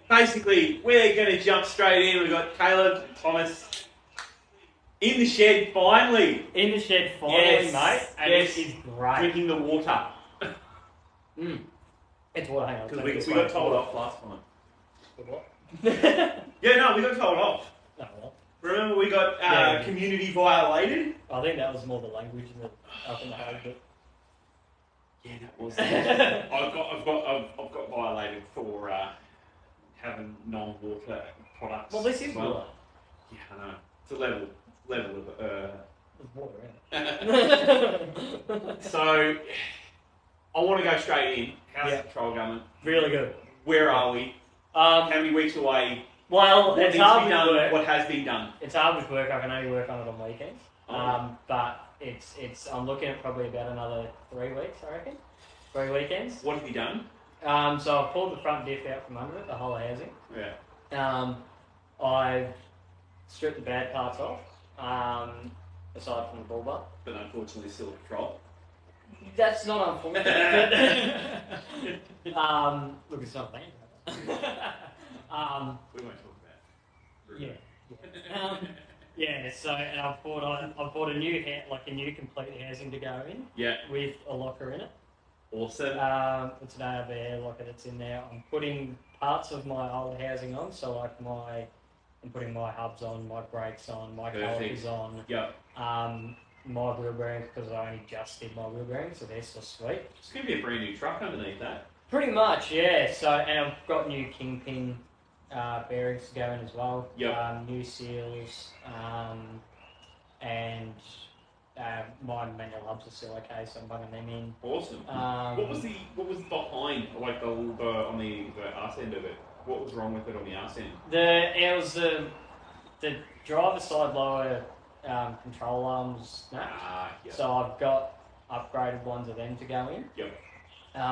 basically, we're going to jump straight in. We've got Caleb and Thomas in the shed finally. In the shed finally, mate. And yes. It is great. Drinking the water. It's water, hang on. Because we got told off last time. What? Yeah, no, we got told off. Oh, well. Remember we got community violated? I think that was more the language than up in the head, but... Yeah, that was. I've got violated for having non-water products. Well, this is water. Yeah, I know. It's a level of. There's water in it. So, I want to go straight in. How's the control going? Really good. Where are we? How many weeks away? Well, what it's hard with work. What has been done? It's hard with work. I can only work on it on weekends. But it's. I'm looking at probably about another 3 weeks. I reckon. 3 weekends. What have you done? So I've pulled the front diff out from under it, the whole housing. Yeah. I've stripped the bad parts off. Aside from the bull bar. But unfortunately, still a control. That's not unfortunate. Look, it's not bad. We won't talk about it. Yeah. So and I've bought a new complete housing to go in. Yeah. With a locker in it. Awesome. It's an ARB air locker that's in there. I'm putting parts of my old housing on, so like I'm putting my hubs on, my brakes on, my calipers on. Yep. My wheel bearings, because I only just did my wheel bearings, so they're still sweet. It's going to be a brand new truck underneath that. Pretty much, yeah. So, and I've got new Kingpin bearings to go in as well. Yep. New seals, and my manual hubs are still okay, so I'm bunging them in. Awesome. What was behind, like on the arse end of it? What was wrong with it on the arse end? It was the driver's side lower control arms snapped. Yep. So I've got upgraded ones of them to go in. Yep.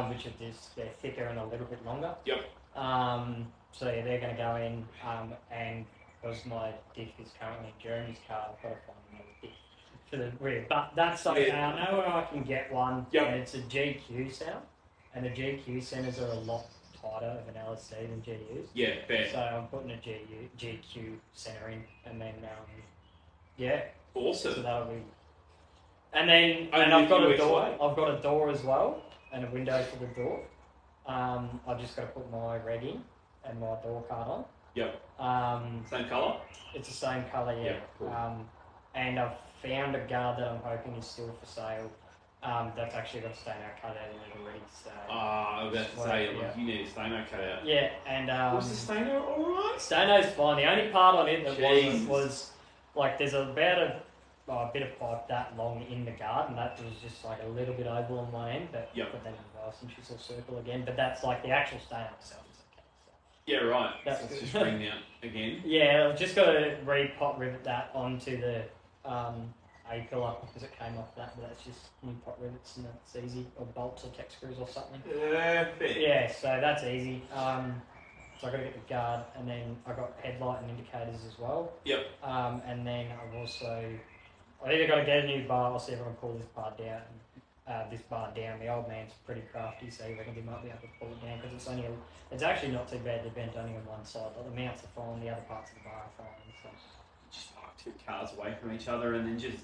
Which are they're thicker and a little bit longer. Yep. So yeah, they're going to go in, and because my diff is currently in Jeremy's car, I've got to find another diff for the rear. But that's okay. I know where I can get one. Yep. And it's a GQ center, and the GQ centers are a lot tighter of an LSD than GUs. Yeah, fair. So I'm putting a GQ center in, and then yeah. Awesome. So that'll be. And then I've got a door. I've got a door as well, and a window for the door. I've just got to put my reg in and my door card on. Yep. Same colour? It's the same colour, yeah. Cool. And I've found a guard that I'm hoping is still for sale. That's actually got a steno cut out in it already. So. I was about to say, you need a steno cut out. Yeah, and was the steno alright? Steno's fine. The only part on it that was like there's about a bit of pipe that long in the guard, and that was just like a little bit oval on one end, but then the inches will circle again. But that's like the actual steno itself is okay. So. Yeah, right. So it's just ring out again. Yeah, I've just got to re-pot rivet that onto the A-pillar because it came off that, but that's just new pot rivets and that's easy, or bolts or tech screws or something. Perfect. Yeah, so that's easy. So I've got to get the guard, and then I've got headlight and indicators as well. Yep. And then I've either got to get a new bar or see if I can pull this bar down. The old man's pretty crafty, so he reckons he might be able to pull it down because it's actually not too bad. They're bent only on one side, but the mounts are fine, the other parts of the bar are fine. So. Just like 2 cars away from each other and then just...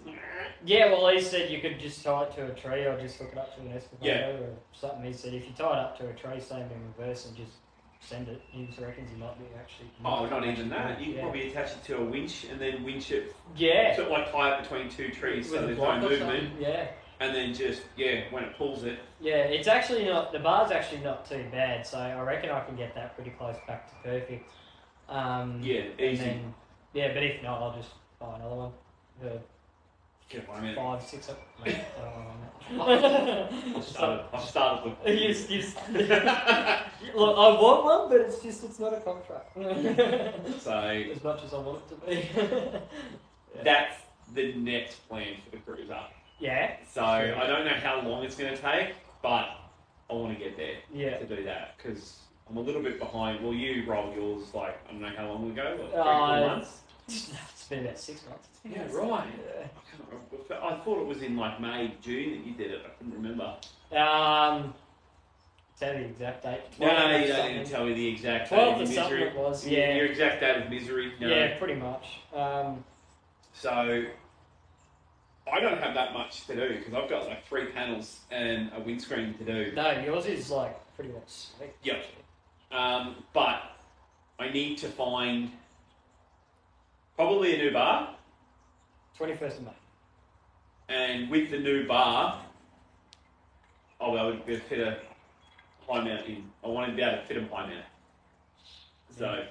Yeah, well, he said you could just tie it to a tree or just hook it up to an excavator or something. He said if you tie it up to a tree, same in reverse, and just send it, he reckons he might be actually... not even that. You could probably attach it to a winch and then winch it... Yeah. Sort of like tie it between 2 trees so there's no movement. Yeah. And then just, when it pulls it... Yeah, it's actually not... The bar's actually not too bad, so I reckon I can get that pretty close back to perfect. Easy. But if not, I'll just buy another one. Get 1 minute. 5, 6... Mate, I've started with... Look, I want one, but it's not a contract. So... As much as I want it to be. That's the next plan for the cruiser. Yeah. So I don't know how long it's going to take, but I want to get there to do that because I'm a little bit behind. Well, you rolled yours like I don't know how long ago, like 3 or 4 months. It's been about 6 months. Yeah, right. I thought it was in like May, June that you did it. I couldn't remember. tell the exact date. No, you don't need to tell me the exact date 12 of or your something misery. it was, yeah. Your exact date of misery. No. Yeah, pretty much. So, I don't have that much to do because I've got like 3 panels and a windscreen to do. No, yours is like pretty much sweet. Yep. But I need to find probably a new bar. 21st of May. And with the new bar, I'll be able to fit a high mount in. I want to be able to fit a high mount. So,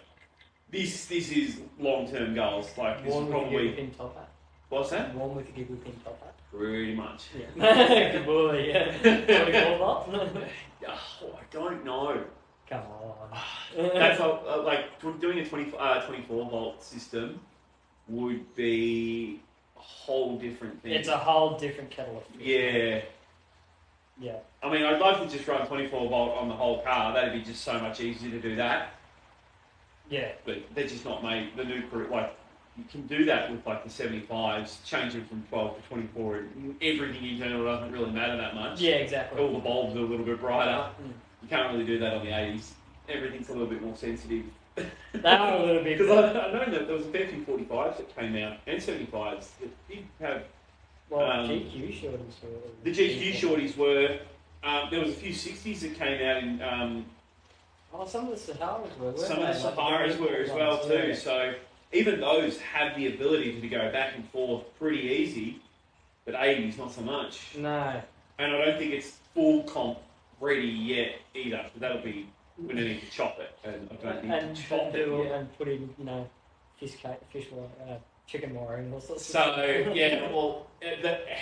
this is long-term goals. Like, this Warm is with probably... a pin top hat. What's that? Warm with a giggle pin top hat. Pretty much. Yeah. Good boy, yeah. 24 volt? Oh, I don't know. Come on. That's like doing a 24 volt system would be a whole different thing. It's a whole different kettle of fish. Yeah. Yeah. I mean, I'd love to just run 24 volt on the whole car. That'd be just so much easier to do that. Yeah. But they're just not made. The new like you can do that with like the 75s, change them from 12 to 24, and everything internal doesn't really matter that much. Yeah, exactly. All the bulbs are a little bit brighter. You can't really do that on the 80s. Everything's a little bit more sensitive. They are a little bit. Because I know that there was a fair few 45s that came out, and 75s that did have... Well, GQ shorties were... The GQ shorties were... there was a few 60s that came out in... some of the Saharas were, some of the Saharas were as well too, yeah. So even those have the ability to go back and forth pretty easy, but 80s not so much. No. And I don't think it's full comp ready yet either, but that'll be... We don't need to chop it, and I don't need to chop it yet. And put in, chicken wire and all sorts of stuff. So, yeah, well,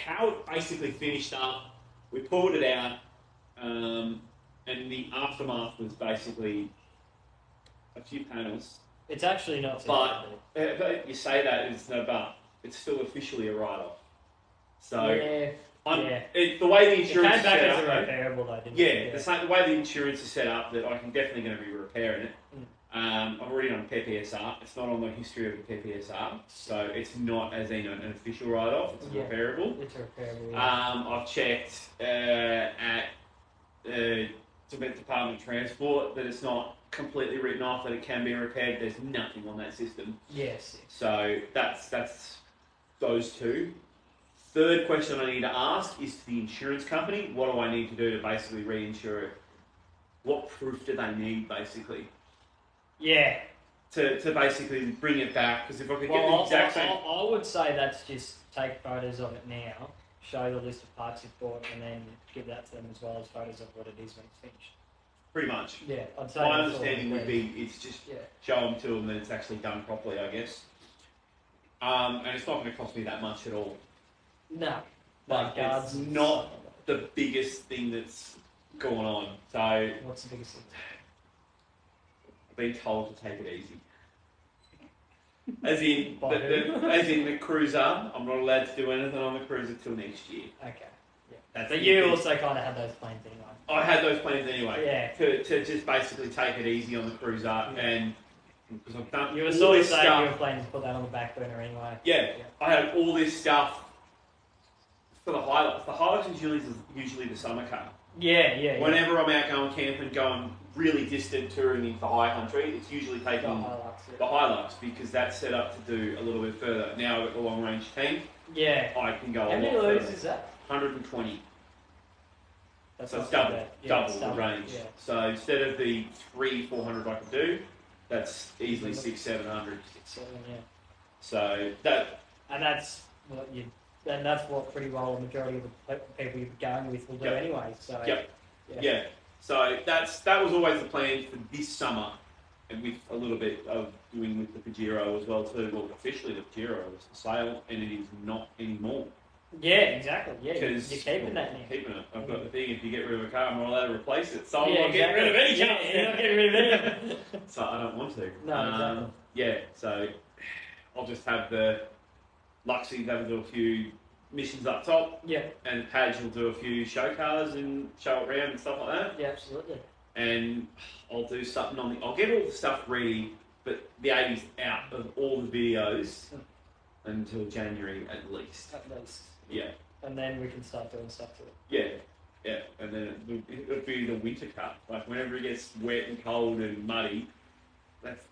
how it basically finished up, we pulled it out, and the aftermath was basically a few panels. It's actually not so bad. But you say that, it's still officially a write-off. So, yeah. The way the insurance is set up, repairable though, didn't it? The way the insurance is set up, that I'm definitely going to be repairing it. I'm already on PPSR. It's not on the history of the PPSR, so it's not as an official write-off. It's repairable. It's repairable. Yeah. I've checked at the Department of Transport that it's not completely written off, that it can be repaired. There's nothing on that system. Yes. So that's those two. Third question I need to ask is to the insurance company, what do I need to do to basically reinsure it? What proof do they need, basically? Yeah. To basically bring it back, because if I could get the exact same... I would say that's just take photos of it now, show the list of parts you've bought, and then give that to them as well as photos of what it is when it's finished. Pretty much. Yeah, I'd say my understanding would be it's just show them to them that it's actually done properly, I guess. And it's not going to cost me that much at all. No. But it's not the biggest thing that's going on. So what's the biggest thing? I've been told to take it easy. As in the cruiser, I'm not allowed to do anything on the cruiser till next year. Okay. Yeah. But you also kind of had those plans anyway. I had those plans anyway. Yeah. To just basically take it easy on the cruiser and because I've done. You were sort of saying you were planning to put that on the back burner anyway. Yeah. I had all this stuff for the Hilux. The Hilux is usually the summer car. Yeah. Whenever I'm out going camping, going really distant touring into the high country, it's usually taking the Hilux because that's set up to do a little bit further. Now I've got the long range tank. Yeah. I can go a lot further. How many litres is that? 120. That's so it's double the range. Yeah. So instead of the 300-400 I could do, that's easily 600-700. 600, yeah. So that. And that's what you. And that's what pretty well the majority of the people you're going with will do anyway. So. Yeah. So that was always the plan for this summer, and with a little bit of doing with the Pajero as well too. Well, officially the Pajero is for sale, and it is not anymore. Yeah, exactly. Yeah, you're keeping that now. Keeping it. I've got the thing, if you get rid of a car, I'm not allowed to replace it. So I'm not getting rid of any car. Yeah, you're not getting rid of any of them. So I don't want to. No, exactly. Yeah, so I'll just have the Luxy, they'll do a few missions up top. Yeah. And Paj will do a few show cars and show it around and stuff like that. Yeah, absolutely. And I'll do something on I'll get all the stuff ready, but the 80s out of all the videos until January at least. At least. Yeah. And then we can start doing stuff to it. Yeah. Yeah, and then it would be the winter cut. Like whenever it gets wet and cold and muddy,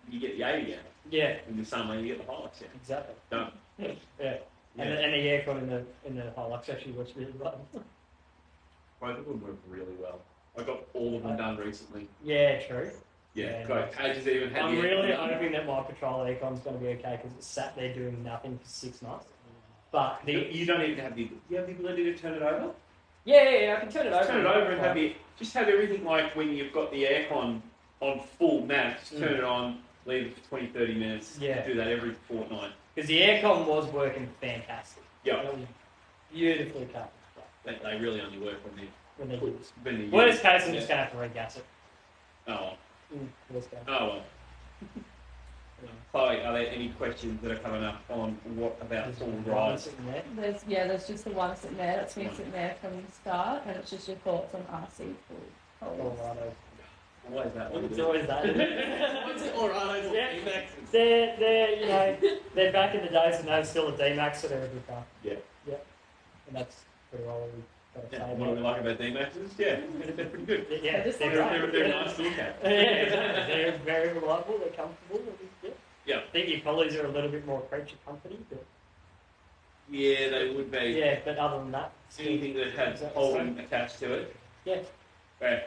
you get the 80 out. Yeah, In the summer, you get the Hilux out. exactly. Done. Yeah. Yeah. And the aircon in the Hilux actually works really well. Both of them work really well. I got all of them done recently. Yeah, true. Yeah, Yeah, got Pages even had I'm the really aircon. hoping that my Patrol aircon's going to be okay because it's sat there doing nothing for 6 months. But You don't even have the. You have the ability to turn it over. yeah, I can turn it over. Turn it over and have everything like when you've got the aircon on full max. Turn it on, leave it for 20, 30 minutes. Yeah. Do that every fortnight. Because the aircon was working fantastic. Yeah. It was beautifully cut. They really only work When they use. when they use. Worst case, I'm just going to have to regas it. Oh. Worst case. Oh well. Chloe, are there any questions that are coming up on what about full rides? Sitting there. There's just the one sitting there. That's been sitting there from the start, and it's just your thoughts on RC full. Colorado. Always that. It's always that. Isn't it? What's it? Alright, Yeah. They're back in the days when they were still a D-Max for their every car. Yeah. Yeah. And that's pretty well what we've got to Yeah, say. what do we like about D-Maxes? Yeah, they're pretty good. Yeah, They're nice to look at. Yeah, exactly. They're very reliable, they're comfortable. Yeah. I think your Pollies are a little bit more creature company, but Yeah, they would be. yeah, but other than that, Anything that has holding attached to it. Yeah. Yeah.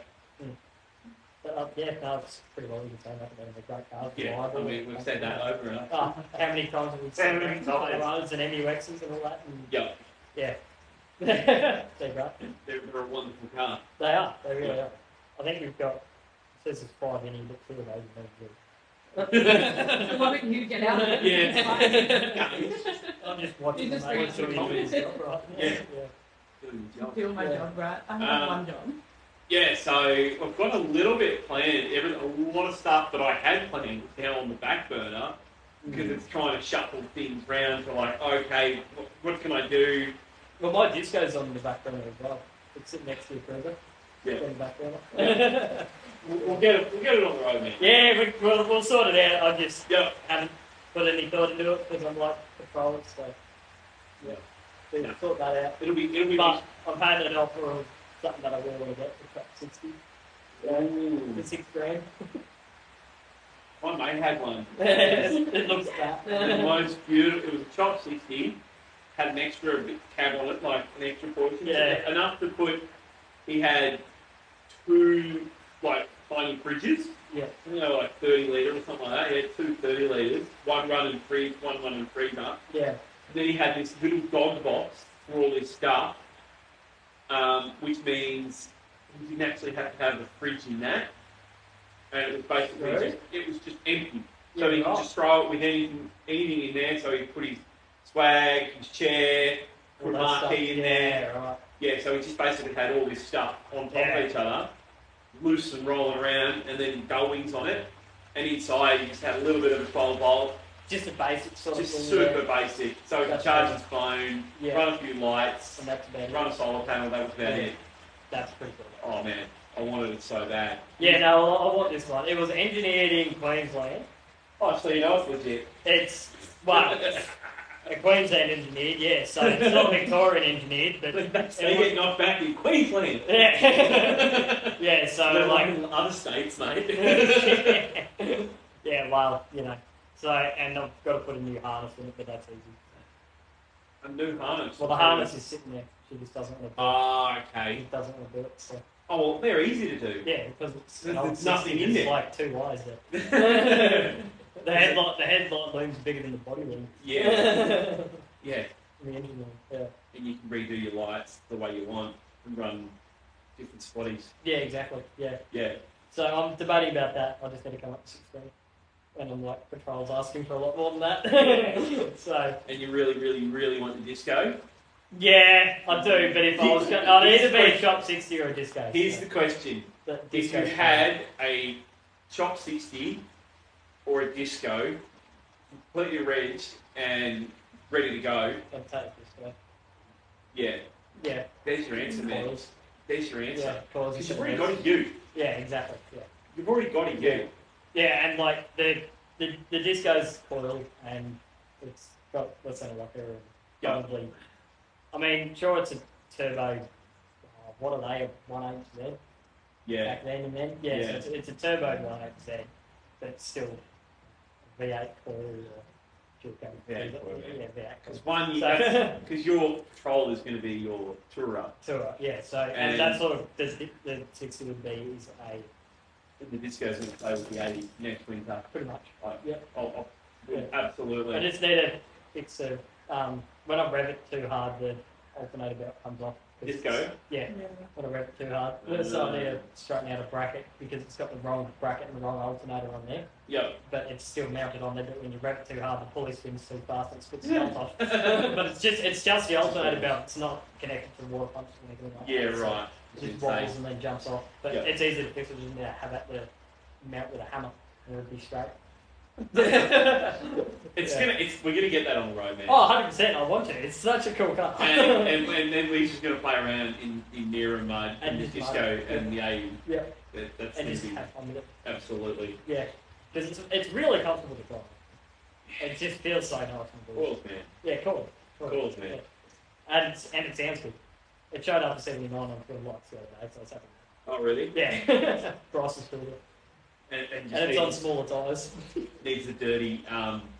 But, yeah, no, it's pretty well you can say that. They're great cars. Yeah, reliable, I mean, we've said that over and over. Oh, how many times have we How said many that? times? Colorados and MUXs and all that? And, Yeah, yeah. They're great. they're a wonderful car. They are. They really are. I think we've got, it says there's 5 in here, but 2 of those are very good. The moment you get out of it. Yeah. I'm just watching You just them. bring Mate. it to Doing me. his job, right? Yeah. Doing my Yeah. job right. I have one job. Yeah, so I've got a little bit planned. A lot of stuff that I had planned was now on the back burner because it's trying to shuffle things around to like, okay, what can I do? Well, my disco's on the back burner as well. It's sitting next to your cruiser. Yeah. On the back burner. We'll get it on the road, man. Yeah, we'll sort it out. I just Yeah. haven't put any thought into it because I'm like controllers, so Yeah. we'll No. sort that out. It'll be. But I've had an offer of something that I really want to get for truck 60. Ooh. For $6,000. My mate had one. It looks fat. The most beautiful. It was a chop 60. Had an extra bit cab on it, like an extra portion. Yeah. Enough to put. He had 2 like tiny fridges. Yeah. You know, like 30 litre or something like that. He had 2 30 litres. One running freezer, one running freezer. Yeah. Then he had this little dog box for all his stuff, which means he didn't actually have to have a fridge in that. And it was basically Really? just empty. Yeah, So he could right. just throw it with anything in there. So he put his swag, his chair, put a All that stuff. marquee in there. Yeah, right. Yeah, so he just basically had all this stuff on top Yeah. of each other, loose and rolling around, and then gull wings on it. And inside he just had a little bit of a 12 volt, Just a basic sort of just thing. super basic. So he could That's charge right. his phone, Yeah. run a few lights, And that's about it. run a solar panel, that was about Yeah. it. That's pretty good. Oh man, I wanted it so bad. Yeah, no, I want this one. It was engineered in Queensland. Oh, so you know it's legit. It's, well, a Queensland engineered, yeah, so it's not Victorian engineered, but They get knocked back in Queensland. yeah, yeah, so They're like like, in other states, mate. yeah, well, you know, so, and I've got to put a new harness in it, but that's easy. A new harness. Well, the harness is sitting there, she just doesn't want to do it. Ah, okay. She doesn't want to do it, so, Oh, well, they're easy to do. yeah, because it's, There's nothing in there's there. like 2 wires there. The headlight loom's bigger than the body loom. Yeah. Yeah. The engine loom, yeah. And you can redo your lights the way you want and run different spotties. Yeah, exactly, yeah. Yeah. So I'm debating about that. I just need to come up with 16. And I'm like, Patrol's asking for a lot more than that. So, And you really, really, really want the disco? yeah, I do. But if I was going, I'd either be a Shop 60 or a disco. Here's so. the question. The If disco's you had a Chop 60 or a disco, completely regged and ready to go, fine, I'd take disco. yeah, Yeah, there's your answer, man. Colours. There's your yeah, answer. colours Because are you've already the got best. a U. Yeah, exactly. Yeah. You've already got a U. Yeah, and like the disco's coiled and it's got less than a rocker and Yeah. probably. I mean, sure, it's a turbo what are they, a 1.8Z Yeah. back then and then? Yeah, Yeah. so it's a turbo 1.8Z, but it's still V8 coil or dual cam. V8 coil, Yeah, V8 coil. Because one, So- because your patrol is going to be your tourer, So, yeah, so, and And- that sort of, the 60 would be is a, and the disco's going to play with the 80 next winter. pretty much. Like, Yep. Yeah. Absolutely. I just need to fix a, when I rev it too hard, the alternator belt comes off. Disco. Yeah, Yeah. when I rev it too hard. So I need to straighten out a bracket because it's got the wrong bracket and the wrong alternator on there. Yep. But it's still mounted on there. But when you rev it too hard, the pulley spins too fast and it spits the belt off. But it's just the alternator belt. It's not connected to the water pumps or anything like Yeah, that. So right. it just wobbles and then jumps off. But Yep. it's easy to fix. It just need to have at the mount with a hammer and it'll be straight. It's Yeah. we're gonna get that on the road, man. Oh, 100%. I want to. It's such a cool car. And then we're just gonna play around in nearer mud And and the just disco mud. and the 80. Yeah. That's And gonna just be have fun with it. absolutely Yeah. Because it's really comfortable to drive. It just feels so nice and good. cool, man. Yeah, cool. Cool, man. Yeah. And it sounds good. It showed up to 79 on Phil Lights the other day, so I was happy. Oh, really? Yeah. Price is filled it. And And just it's on smaller tyres. needs a dirty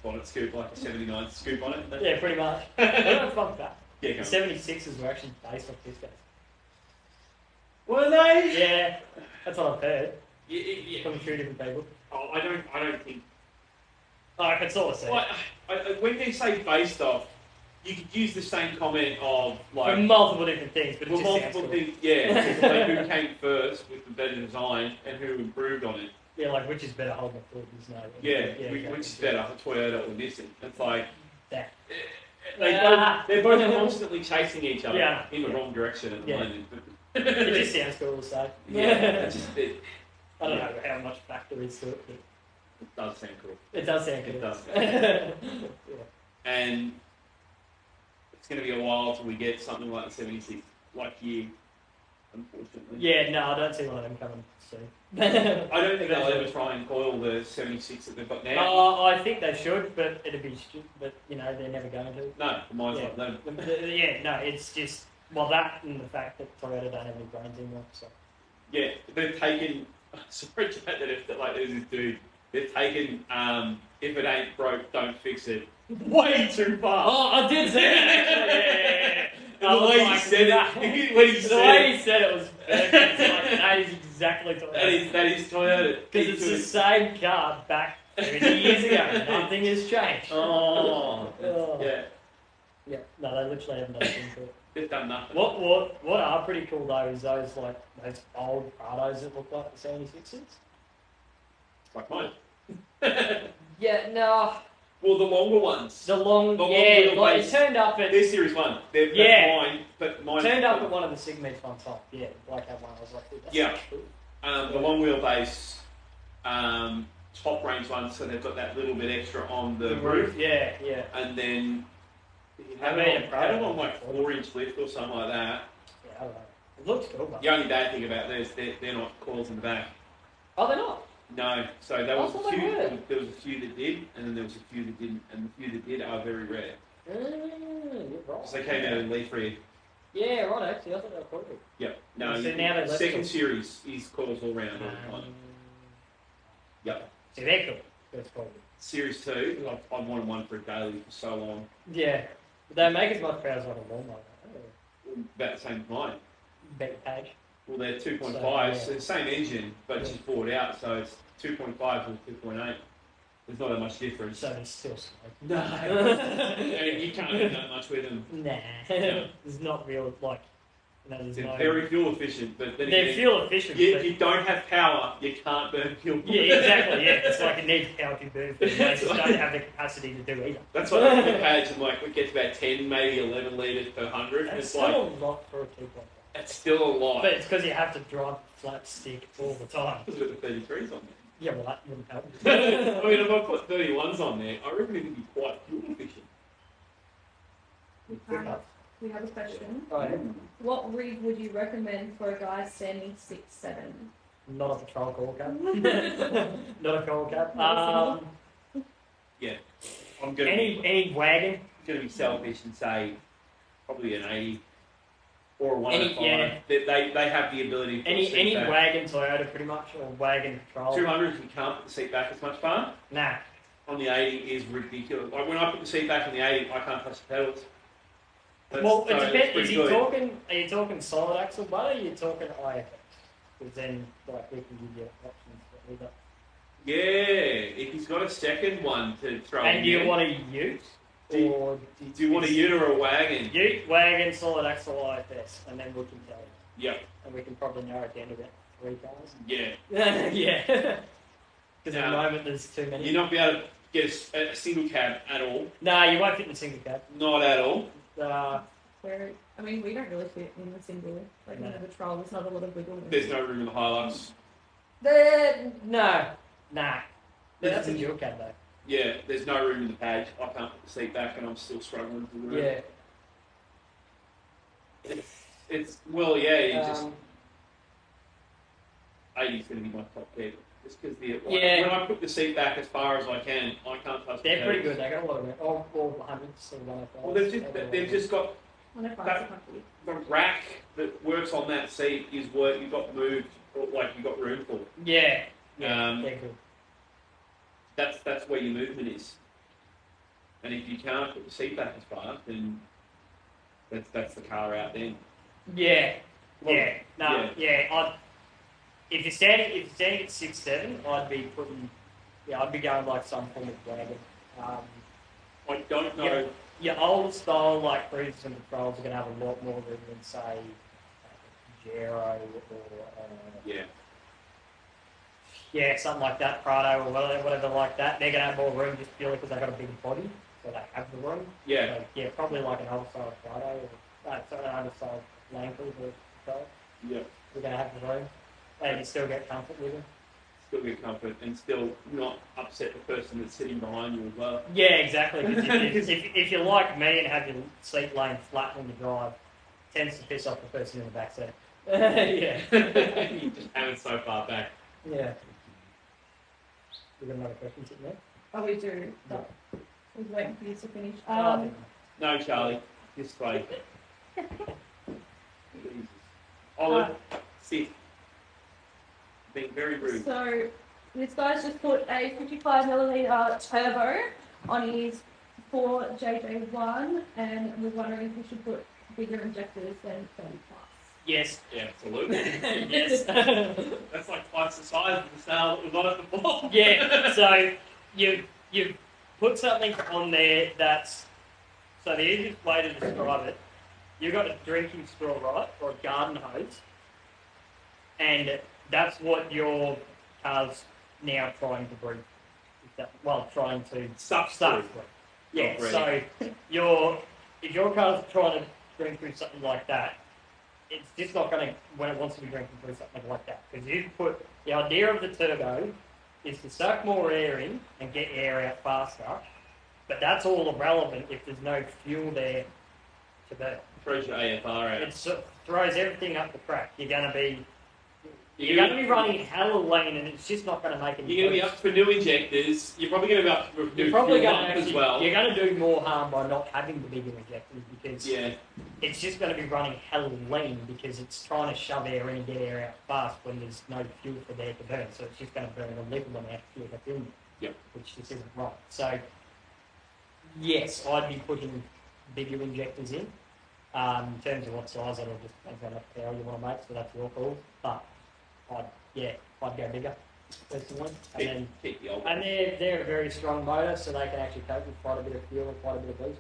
bonnet scoop, like a 79 scoop on it. Yeah, pretty much. Fun fact. Yeah, The come on. 76s were actually based off this guy. Were they? Yeah, that's what I've heard Yeah. from a few different people. Oh, I don't think. Oh, I can sort of see. Well, when they say based off, you could use the same comment of like. For multiple different things, but it Well, just sounds multiple cool. things, yeah. Like who came first with the better design and who improved on it. Yeah, like which is better, holding a foot, there's no. Yeah, exactly. which is better, Toyota or Nissan? It's like That. they're both constantly chasing each other Yeah. in the wrong direction at the Yeah. moment. It just sounds cool, so. Yeah, it's just, it I don't know how much factor is to it, but does sound cool. it does sound good. It does. yeah. And it's going to be a while till we get something like the 76, like you, unfortunately. Yeah, no, I don't see one of them coming soon. I don't think they'll ever try and coil the 76 that they've got now. I think they should, but it'd be stupid. But you know, they're never going to. No, mine's Yeah. like them. Yeah, no, it's just that and the fact that Toyota don't have any brains anymore. So Yeah, they've taken. Sorry, Chad, that if like there's this dude, they've taken. If it ain't broke, don't fix it. Way too far. I did say that. And the way he said it, when he The said way it, he said it was perfect. It's like, that is exactly Toyota. that is Toyota. Because it's the same car back 30 years ago. Nothing has changed. Oh, Oh. yeah, Yeah, no, they literally haven't done anything to it. they've done nothing. What are pretty cool though is those old Prados that look like the 76s. Like mine. Yeah, no, Well, the longer ones. the long, The long yeah, like it wheelbase. turned up at They're Series 1. They're Yeah. mine, but mine. turned up at one of the Sigmates one time. Yeah, like that one. I was like, dude, that's Yeah. cool. The long wheelbase, top range ones, so they've got that little bit extra on the roof. Yeah, yeah. And then you I have mean, it Prado. on like 4-inch lift or something like that. Yeah, I don't know. It looks cool, but The only bad thing about these, they're not coils in the back. oh, they're not. No, so there I was thought a they few. were. There was a few that did, and then there was a few that didn't, and the few that did are very rare. You're right. Because they came out in leaf red. Yeah, right. Actually, I thought they were cool. Yep. No, So now they're less second cool. series is coils all round all the time. Yep. See, they're cool. That's cool. Series 2, I've wanted one for a daily for so long. Yeah, but they make as much power as like a lawnmower. About the same time. Better page. Well, they're 2.5, So, yeah. so the same engine, but Yeah. just bought out, so it's 2.5 or 2.8. There's not that much difference. So it's still slow. No. And you can't do that much with them. Nah, Yeah. there's not real like. No, there's They're no. very fuel efficient, but then They're again, fuel efficient. but you don't have power, you can't burn fuel. yeah, exactly. Yeah, it's like it needs power to burn. They That's just right. don't have the capacity to do either. That's what I think page and like it gets about 10, maybe 11 litres per 100. That's It's still like, a lot for a 2.5. it's still a lot. But it's because you have to drive a flat stick all the time. Because we've got the 33s on Yeah, well, that wouldn't help. there. I mean, if I put 31s on there, I reckon it would be quite fuel efficient. We have a question. Oh, yeah. What rig would you recommend for a guy standing 6'7"? Not a patrol call cab. Not a call cab. I'm going Any wagon. to be selfish and say probably an 80. or a 105. yeah. They have the ability to put the seat Any back. wagon Toyota pretty much, or wagon Corolla. 200s, you can't put the seat back as much far. Nah. On the 80 is ridiculous. Like when I put the seat back on the 80, I can't touch the pedals. Well, it that's depends. pretty Is he good. are you talking solid axle butt or are you talking IFX? Because then, like, we can give you options for either. Yeah, if he's got a second one to throw in. And do you want a ute? Or do you want a ute or a wagon? Ute, wagon, solid axle, IFS, and then we can tell you. Yep. And we can probably narrow it down to about 3 cars. Yeah. Yeah. Because at the moment there's too many. You're not be able to get a single cab at all. Nah, you won't fit in a single cab. Not at all. I mean, we don't really fit in the single, like, No. the Troll, there's not a lot of wiggle room. There's no room in the Hilux. No. Nah. That's a dual cab though. Yeah, there's no room in the Page. I can't put the seat back and I'm still struggling for the room. Yeah. It's well, yeah, you just 80's going to be my top pick. Just because when I put the seat back as far as I can't touch They're the pretty pedals. good. They got a lot of room. All 100s and 105s. Well, they've just got 105's that- comfy. the rack that works on that seat is what you've got moved, or like you've got room for. Yeah. Um, they're good. That's where your movement is. And if you can't put the seat back as far, then that's the car out then. Yeah. Well, Yeah. No. Yeah. If you're standing at 6'7", I'd be putting. Yeah, I'd be going like some form of wagon. I don't know. Your old style like cruisers and patrols are going to have a lot more room than say Pajero or Yeah. yeah, something like that, Prado or whatever like that. They're going to have more room just purely because they've got a bigger body, so they have the room. Yeah. So, yeah, probably like an old style Prado or an old style Land Cruiser. So Yeah. we're going to have the room. And you still get comfort with them. Still get comfort and still not upset the person that's sitting behind you as well. Yeah, exactly. Because if you're like me and have your seat laying flat when you drive, it tends to piss off the person in the back seat. Yeah. You just have it so far back. Yeah. We got another question sitting there? Oh, we do. But I was waiting for you to finish. No, Charlie. This way. Olive, sit. Being very rude. So, this guy's just put a 55mm turbo on his 4JJ1 and was wondering if we should put bigger injectors than 30 plus. Yes. Yeah, absolutely. Yes. That's like twice the size of the sail that was on it before. Yeah. So you put something on there that's so the easiest way to describe it. You've got a drinking straw, right, or a garden hose, and that's what your car's now trying to breathe. Trying to Stuff. Yeah. Not So if your car's trying to drink through something like that, it's just not going to, when it wants to be drinking through something like that. Because you put, the idea of the turbo is to suck more air in and get air out faster, but that's all irrelevant if there's no fuel there to burn. Throws your AFR out. It throws everything up the crack. You're going to be running hella lean and it's just not going to make any You're going to be up for new injectors. You're probably going to be up for new You're probably fuel going up to as well. You're going to do more harm by not having the bigger injectors because Yeah. it's just going to be running hella lean because it's trying to shove air in and get air out fast when there's no fuel for there to burn. So it's just going to burn a little amount of fuel that's in there, Yep. which just isn't right. So, yes, I'd be putting bigger injectors in. In terms of what size, it'll just depend on how you want to make, so that's your call. But I'd go bigger personally. Keep the old And they're a very strong motor, so they can actually cope with quite a bit of fuel and quite a bit of boost.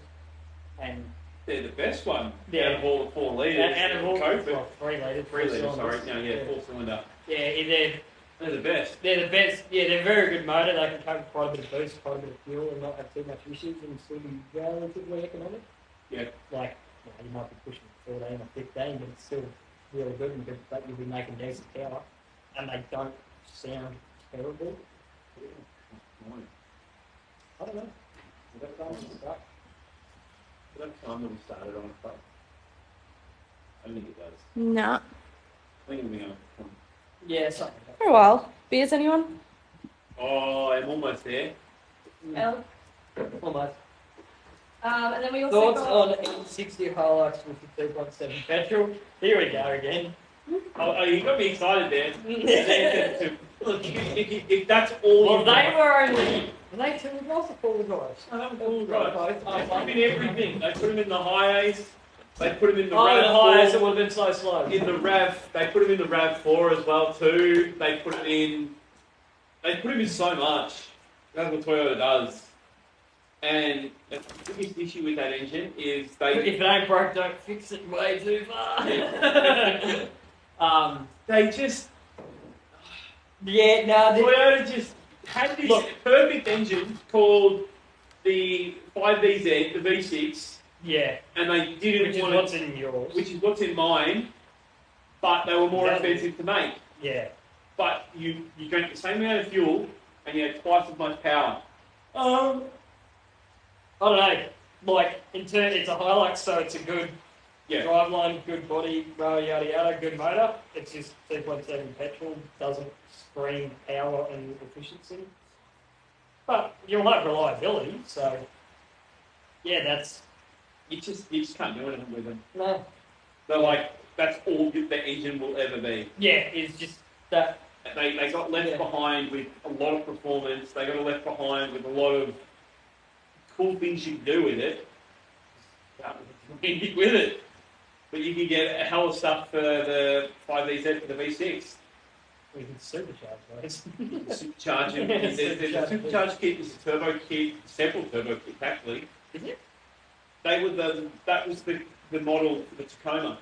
And they're the best one. Yeah. Out of all the 4 litres. out of all, Cope, 3 litres. 3 litres, cylinders. sorry. No, yeah, 4-cylinder. Yeah, They're the best. they're the best. Yeah, they're a very good motor. They can cope with quite a bit of boost, quite a bit of fuel, and not have too much issues, and still be relatively economic. Yeah. Like, you might be pushing 14 or 15, but it's still really good and good. But you'll be making decent power, and they don't sound terrible. I don't know. That time that we started on a truck. I don't think it does. No. I think it'll be going. Yeah, something like For a while. Beers, anyone? Oh, I'm almost there. that. Almost. And then we also Thoughts got... on E60 Hilux with the 2.7 petrol? Here we go again. Oh, you got me excited there. Look, if that's all. Well, they were only. Were they 2-wheel drives or 4-wheel drives? All right. They put him in everything. They put him in the high A's. They put him in the Oh, RAV4. the highest it would have been so slow. In the RAV, they put him in the RAV4 as well too. They put him in so much. That's what Toyota does. And the biggest issue with that engine is If it ain't broke, don't fix it way too far. they just Yeah, no, Toyota just had this perfect engine called the 5VZ, the V6, yeah, and they didn't which is want what's it, in yours. which is what's in mine, but they were more Exactly. expensive to make. Yeah. But you drank the same amount of fuel and you had twice as much power. I don't know. Like, it's a Hilux, so it's a good driveline, good body, yada yada, good motor. It's just 2.7 petrol, doesn't scream power and efficiency. But you'll have reliability, so yeah, that's You just can't do anything with them. no. They're like, that's all the engine will ever be. Yeah, it's just that. They got left behind with a lot of performance. They got left behind with a lot of cool things you can do with it. With it. But you can get a hell of stuff for the 5VZ for the V6. We can supercharge those. Supercharge it. There's a supercharge kit, there's a turbo kit, several turbo kits actually. Is it? That was the model for the Tacoma.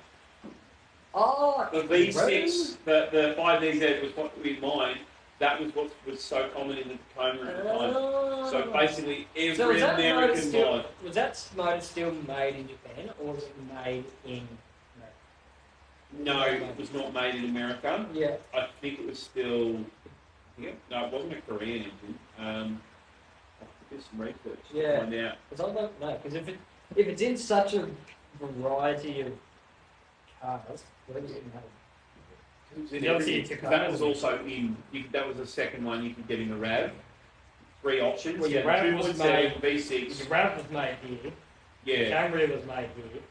Oh, The V6, the 5VZ was what we mined. That was what was so common in the Tacoma at the time. So basically, every American mod. Was that motor still made in Japan, or was it made in? No, it was not made in America. Yeah. I think it was still. No, it wasn't a Korean engine. I'll do some research to find out. Because I don't know. Because if it's in such a variety of cars, where does it matter? It was in everything. That was also in. That was the second one you could get in the RAV. 3 options. Well, Yeah, the RAV was 2.7 The V6. RAV was made here. Yeah. Camry was made here.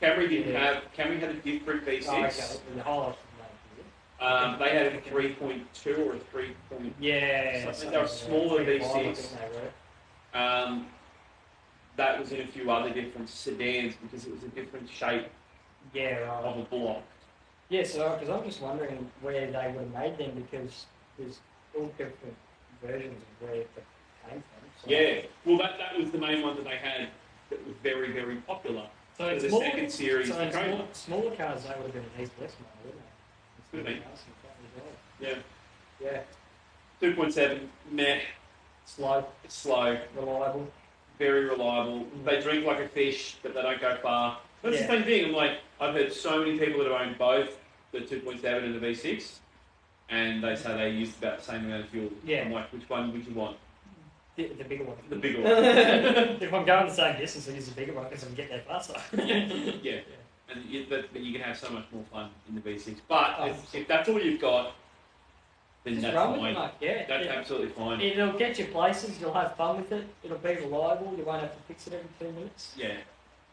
Camry didn't have. Camry had a different V6. Oh, okay. The Hilux was made here. They had a 3.2 or a 3. Yeah. Something. They were smaller 3.5, I V6. think they were. That was in a few other different sedans because it was a different shape Yeah, right. of a block. Yeah, so because I'm just wondering where they would have made them because there's all different versions of where it came from. So. Yeah, well, that was the main one that they had that was very, very popular. So for it's the more, second series. So in Tacoma. smaller cars, they would have been an East-West model, wouldn't they? Yeah. Yeah. 2.7, meh, Slow, slow, reliable. very reliable. They drink like a fish, but they don't go far. That's the same thing. I'm like, I've heard so many people that own both the 2.7 and the V6, and they say they use about the same amount of fuel. Yeah. I'm like, which one would you want? The bigger one. The bigger one. If I'm going the same distance, I use the bigger one because I can get there faster. Yeah. And but you can have so much more fun in the V6. But if that's all you've got, then Just that's run with fine. it, mate. Yeah. That's absolutely fine. It'll get you places, you'll have fun with it, it'll be reliable, you won't have to fix it every 2 minutes. Yeah.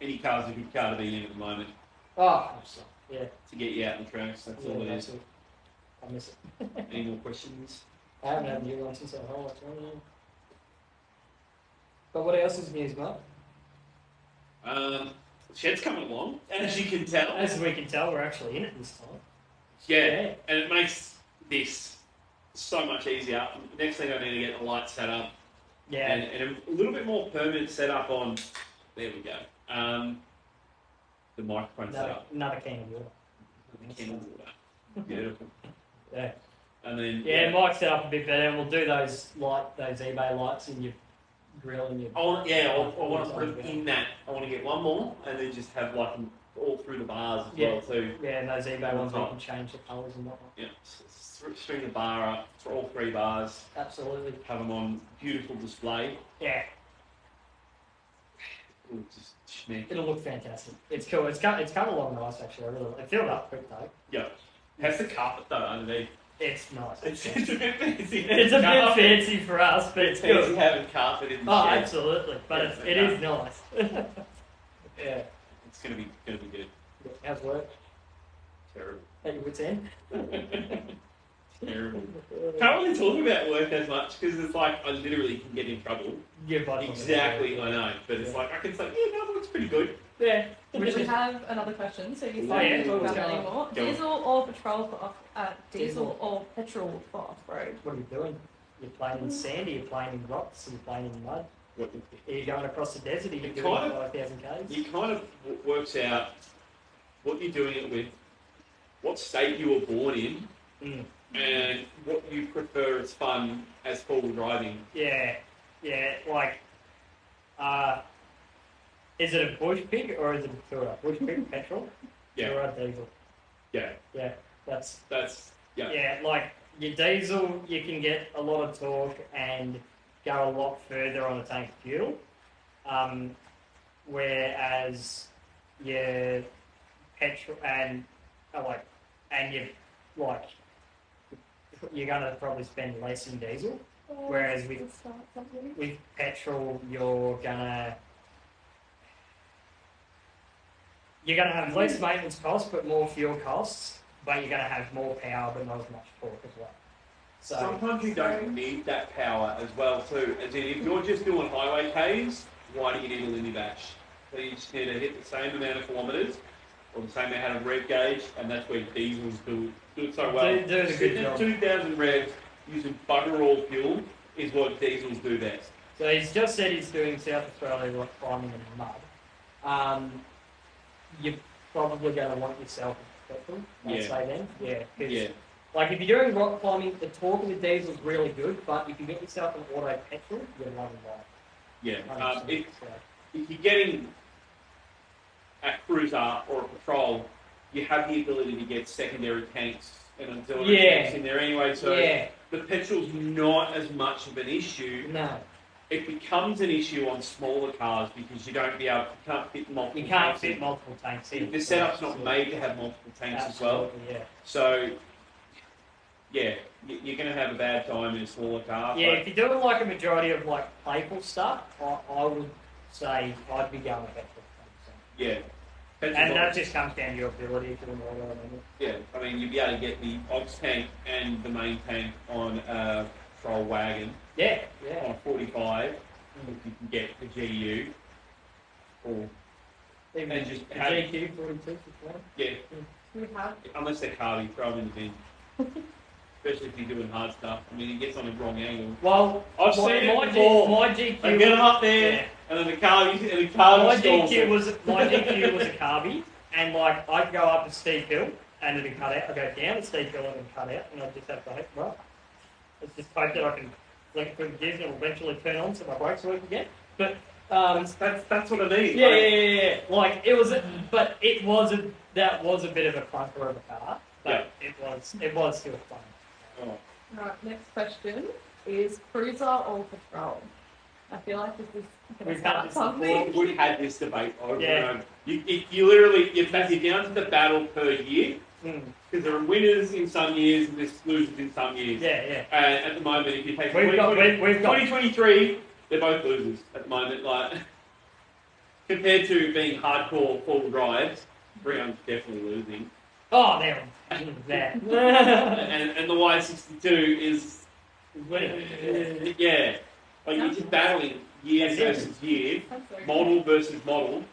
Any car's a good car to be in at the moment Oh, absolutely. Yeah. to get you out on the tracks. That's all it is. I miss it. Any more questions? I haven't had a new one since I whole lot. But what else is news, Mark? Shed's coming along, as you can tell. As we can tell, we're actually in it this time. Yeah, and it makes this so much easier. Next thing I need to get the lights set up. Yeah. And a little bit more permanent setup on. There we go. The microphone setup. Another can of water. Can of water. Beautiful. Yeah. And then Mike's set up a bit better, and we'll do those eBay lights in your grill and your. I want to put them in that. I want to get one more, and then just have like them all through the bars as well too. Yeah, and those eBay ones we can change the colours and whatnot. Yeah, string the bar up for all 3 bars. Absolutely. Have them on beautiful display. Yeah. Ooh, just schmeck. It'll look fantastic. It's cool. It's come along nice actually. I really like it. Filled up quick though. Yeah. How's the carpet though underneath? It's nice. It's a bit fancy. It's a bit fancy for us, but it's fancy good. having carpet in the Oh, shed. absolutely. But Yeah, it is nice. Yeah. It's gonna be good. How's work? Terrible. At your wit's end? Terrible. Can't really talk about work as much because it's like I literally can get in trouble. Yeah, but Exactly, I know. But it's like I can say, yeah, no, it's pretty good. Yeah. We have another question, so you Oh, can't yeah, talk about go that on. anymore. Go on. Diesel or petrol for diesel or petrol for off-road? What are you doing? You're playing in sand, you're playing in rocks, you're playing in mud. What, Are you going across the desert, are you It doing kind of- 5,000 k's? it kind of works out what you're doing it with, what state you were born in, and what you prefer as fun as forward driving. Yeah, like, is it a bush pig or is it a tourer? Bush pig, petrol? Yeah. Tourer, diesel. Yeah, Yeah, that's, yeah. yeah, like, your diesel, you can get a lot of torque and go a lot further on the tank of fuel. Whereas your petrol and you're gonna probably spend less in diesel. Whereas with petrol, you're gonna have less maintenance costs but more fuel costs, but you're gonna have more power but not as much torque as well. So Sometimes you don't need that power as well too. As in, if you're just doing highway Ks, why do you need a linear batch? So you just need to hit the same amount of kilometres or the same amount of rev gauge, and that's where diesels do it so well. Do a good job. 2,000 revs using bugger all fuel is what diesels do best. So he's just said he's doing South Australia rock climbing in mud. You're probably going to want yourself a petrol, I'd say then. Yeah. 'Cause Yeah. like if you're doing rock climbing, the torque of the diesel is really good, but if you get yourself an auto petrol, you're loving life. Yeah. If So, you're getting a cruiser or a patrol, you have the ability to get secondary tanks and auxiliary Yeah. tanks in there anyway. So yeah, the petrol's not as much of an issue. no, It becomes an issue on smaller cars because you can't fit multiple you can't tanks fit in. multiple tanks in. The setup's not So, made to have multiple tanks as well. absolutely, yeah. So, yeah, you're going to have a bad time in a smaller car. Yeah, if you're doing like a majority of like playful stuff, I would say I'd be going with petrol. 100%. Yeah. Petrol's And not- that just comes down to your ability to do more of it. Yeah, I mean, you'd be able to get the aux tank and the main tank on a patrol wagon Yeah, on yeah. a 45, if you can get the GU. Or, Even And just a have- GQ 42 for one. yeah, We have unless they're carby, throw them in the bin. Especially if you're doing hard stuff. I mean, it gets on the wrong angle. Well, I've seen it my before. GQ. They get them up there, Yeah. and then the carby My stalls GQ them. was a carby, and like I'd go up a steep hill and it'd cut out. I'd go down a steep hill and it'd cut out, and I'd just have to hope, well, let's just hope that I can flick through the gears and it'll eventually turn on so my brakes work again. But That's what I mean. yeah. Like it was, that was a bit of a clunker of a car, but it was still fun. Oh. right. Next question is cruiser or patrol? I feel like this is going We've to start had this something. We've had this debate over Yeah. and over. You literally, you're down to the battle per year, because there are winners in some years and there's losers in some years. Yeah. And at the moment, if you take We've got 2023, they're both losers at the moment. Like compared to being hardcore full drives, 300's definitely losing. Oh, there. And the Y62 is yeah, like you're just battling year versus year, model versus model.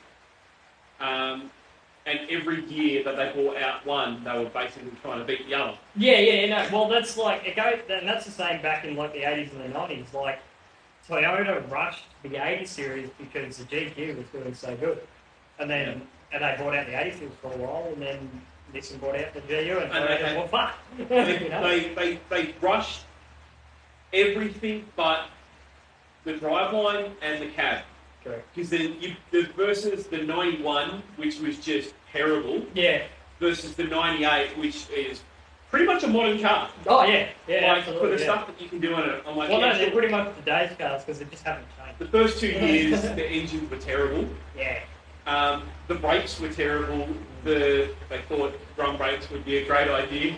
And every year that they brought out one, they were basically trying to beat the other. Yeah, no. Well, that's like it goes, and that's the same back in like the 80s and the 90s. Like Toyota rushed the 80 series because the GQ was doing so good, and then and they brought out the 80 series for a while, and then Nixon brought out the GU, and Toyota well, fuck. You know? They rushed everything but the driveline and the cab. Correct. Because then the versus the 91, which was just terrible, Yeah. versus the 98, which is pretty much a modern car. Oh yeah. Like Absolutely. for the stuff that you can do on it. I'm like, Well, no, yeah, they're sure. pretty much today's cars because they just haven't changed. The first 2 years, the engines were terrible. Yeah. The brakes were terrible. They thought drum brakes would be a great idea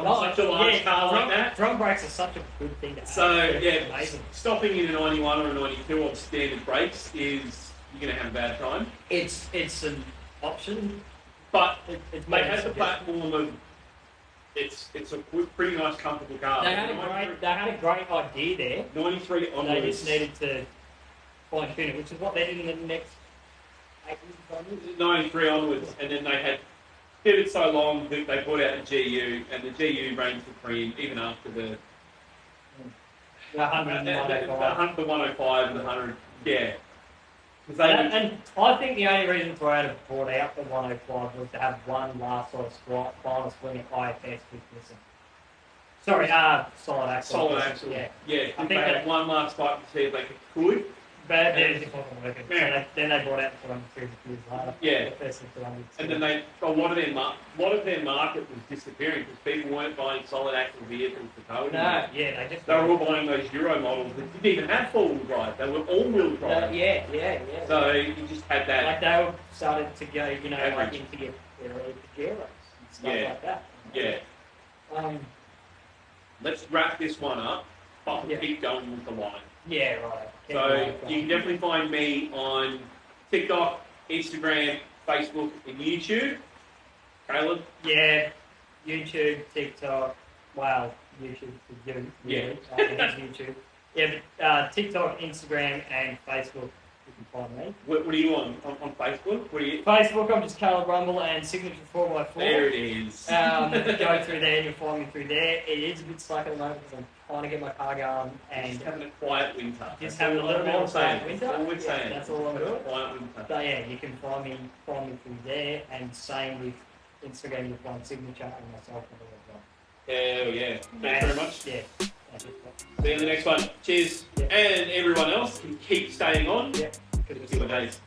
on such a large car like that. Drum brakes are such a good thing to have. So It's yeah, amazing. stopping in a 91 or a 92 on standard brakes is you're gonna have a bad time. It's an option, But it's they made had the suggestion. platform of it's a pretty nice, comfortable car. They had a great idea there. 93 onwards. They just needed to fine tune it, which is what they did in the next 8 years. 93 onwards, and then they had did it so long that they brought out the GU, and the GU reigned supreme even after the 100 and 105. the 105 and the 100. Yeah. 'Cause they would- And I think the only reason Toyota have brought out the 105 was to have one last sort of final swing at IFS with missing. Sorry, solid axle. solid axle. Yeah. Yeah. I I think they had that- one last fight to see if they could. But it just wasn't working. So Yeah. then they brought out the 200 years later. Yeah. The first and 200. And then a lot of their market was disappearing because people weren't buying solid axle vehicles for towing. No, yeah, they just. They were all buying those Euro models that didn't even have four-wheel drive. They were all-wheel drive. Yeah. So you just had that. Like they were started to go, like Average. into your early Pajeros and stuff Yeah. like that. Yeah. Let's wrap this one up, but we'll Yeah. keep going with the line. Yeah, right. So you can definitely find me on TikTok, Instagram, Facebook, and YouTube. Caleb? Yeah, YouTube, TikTok. Wow, YouTube for you. Yeah. It is YouTube. Yeah, but, TikTok, Instagram, and Facebook. You can find me. What are you on Facebook? What are you? Facebook, I'm just Caleb Rumble and Signature 4x4. There it is. Go through there, you'll find me through there. It is a bit slack at the moment because I'm trying to get my car going and Just having a quiet winter. just having a little bit of quiet winter. That's all we're saying. That's all I'm doing. Quiet winter. So yeah, you can find me through there, and same with Instagram. You'll find Signature and myself on there as well. Hell yeah. Thanks very much. Yeah. That's it. See you in the next one. Cheers. Yeah. And everyone else can keep staying on. Yeah. Good to see you days.